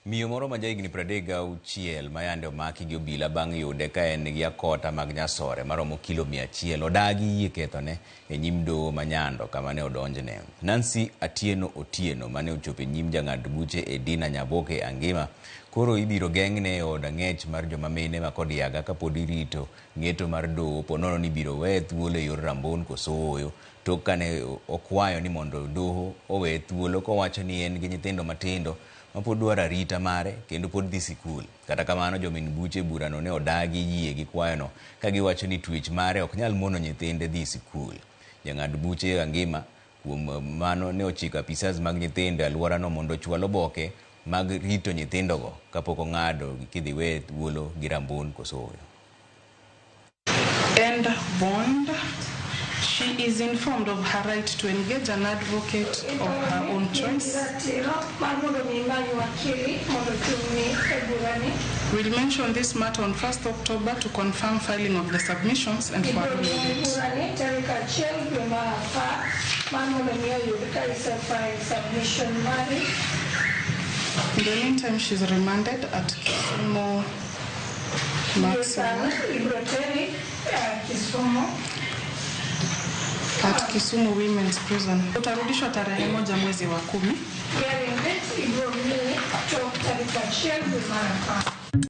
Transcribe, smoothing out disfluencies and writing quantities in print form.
Miyo moro ma jahigni 36 ma yande omaki gi obila bang' yude ka en gi akota mag nyasore maromo kilo 100 odagi yie kethone e nyim doho ma Nyando kama ne odonjne. Nancy Atieno Otieno mane ochopo e nyim jang'ad buche Edina Nyaboke Angima koro ibiro geng'ne e od ang'ech mar joma mine ma kod yaga kapod irito ng'eto mar doho ponono ni biro weye thuolo e yor rambon koso ooyo tok kane okwayo ni mondo doho owe thuolo kowacho ni en gi nyithindo matindo ma pod dwaro arita mare kendo pod dhi sikul. Kata kamano jomin buche burano ne odagi yie gi kwayono ka giwacho ni twech mare ok nyal mono nyithinde dhi sikul. Jang'ad buche Angima kuom mano ne ochiko apisas mag nyithindo e alworano mondo ochwal oboke mag rito nyithindogo kapok ong'ado kidhi weye thuolo gi rambon koso ooyo. And bond. She is informed of her right to engage an advocate of her own choice. We'll mention this matter on 1st October to confirm filing of the submissions and for a In the meantime, she's remanded at Kisumu Maximum. At Kisumu Women's Prison. Utarudishwa tarehe 1 mwezi wa 10.